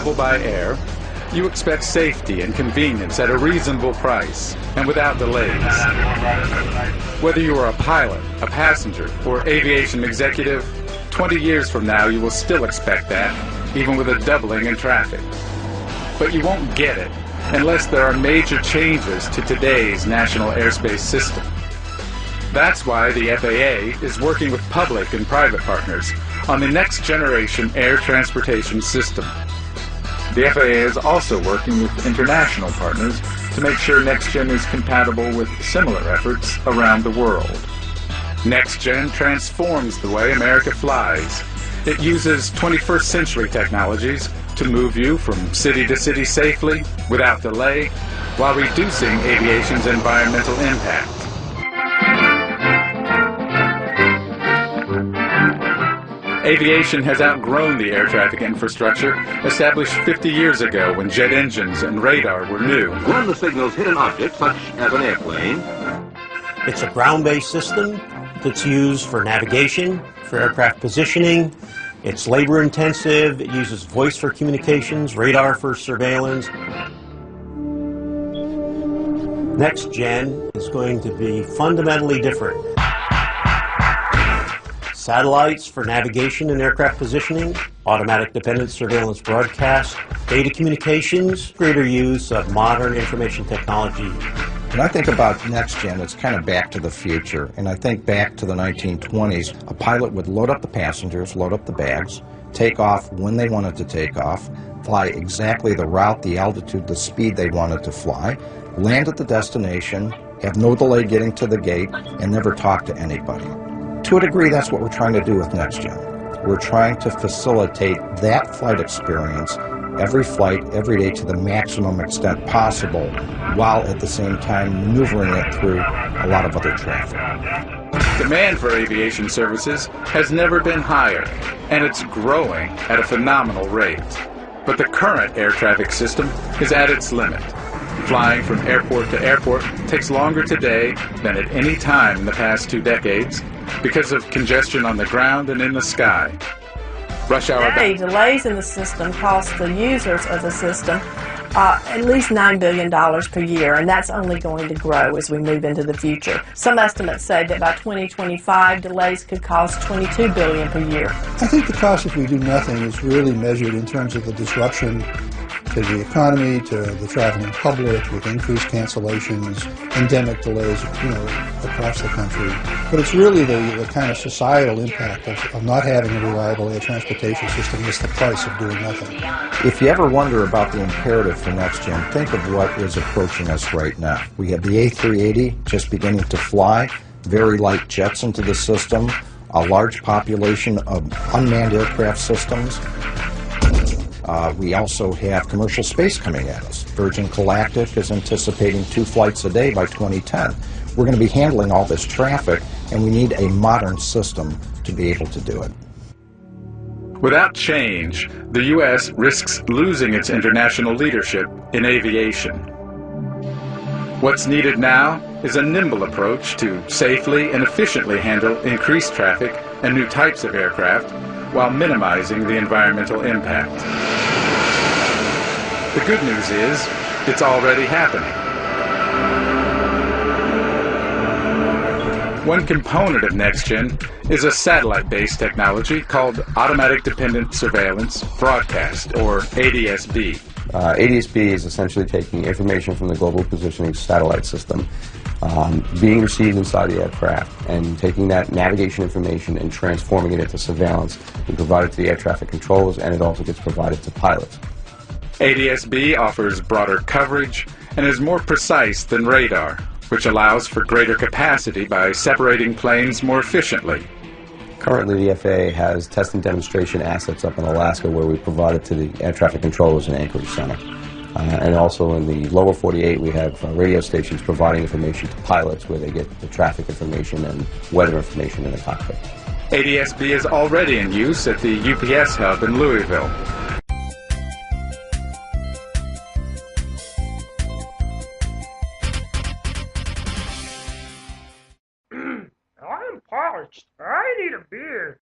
travel by air, you expect safety and convenience at a reasonable price and without delays. Whether you are a pilot, a passenger, or aviation executive, 20 years from now you will still expect that, even with a doubling in traffic. But you won't get it unless there are major changes to today's national airspace system. That's why the FAA is working with public and private partners on the next generation air transportation system. The FAA is also working with international partners to make sure NextGen is compatible with similar efforts around the world. NextGen transforms the way America flies. It uses 21st century technologies to move you from city to city safely, without delay, while reducing aviation's environmental impact. Aviation has outgrown the air traffic infrastructure established 50 years ago when jet engines and radar were new. When the signals hit an object, such as an airplane, it's a ground-based system that's used for navigation, for aircraft positioning. It's labor-intensive. It uses voice for communications, radar for surveillance. NextGen is going to be fundamentally different. Satellites for navigation and aircraft positioning, automatic dependent surveillance broadcast, data communications, greater use of modern information technology. When I think about NextGen, it's kind of back to the future. And I think back to the 1920s, a pilot would load up the passengers, load up the bags, take off when they wanted to take off, fly exactly the route, the altitude, the speed they wanted to fly, land at the destination, have no delay getting to the gate, and never talk to anybody. To a degree, that's what we're trying to do with NextGen. We're trying to facilitate that flight experience, every flight, every day, to the maximum extent possible, while at the same time maneuvering it through a lot of other traffic. Demand for aviation services has never been higher, and it's growing at a phenomenal rate. But the current air traffic system is at its limit. Flying from airport to airport takes longer today than at any time in the past 2 decades because of congestion on the ground and in the sky. Rush hour delays in the system cost the users of the system at least $9 billion per year, and that's only going to grow as we move into the future. Some estimates say that by 2025, delays could cost $22 billion per year. I think the cost, if we do nothing, is really measured in terms of the disruption to the economy, to the traveling public, with increased cancellations, endemic delays, across the country. But it's really the kind of societal impact of not having a reliable air transportation system is the price of doing nothing. If you ever wonder about the imperative for NextGen, think of what is approaching us right now. We have the A380 just beginning to fly, very light jets into the system, a large population of unmanned aircraft systems. We also have commercial space coming at us. Virgin Galactic is anticipating 2 flights a day by 2010. We're going to be handling all this traffic, and we need a modern system to be able to do it. Without change, the U.S. risks losing its international leadership in aviation. What's needed now is a nimble approach to safely and efficiently handle increased traffic and new types of aircraft while minimizing the environmental impact. The good news is, it's already happening. One component of NextGen is a satellite-based technology called Automatic Dependent Surveillance Broadcast, or ADS-B. ADS-B is essentially taking information from the Global Positioning Satellite System, being received inside the aircraft, and taking that navigation information and transforming it into surveillance and provide it to the air traffic controllers, and it also gets provided to pilots. ADS-B offers broader coverage and is more precise than radar, which allows for greater capacity by separating planes more efficiently. Currently, the FAA has test and demonstration assets up in Alaska where we provide it to the air traffic controllers in Anchorage Center. And also in the lower 48, we have radio stations providing information to pilots where they get the traffic information and weather information in the cockpit. ADS-B is already in use at the UPS hub in Louisville. I'm parched. I need a beer.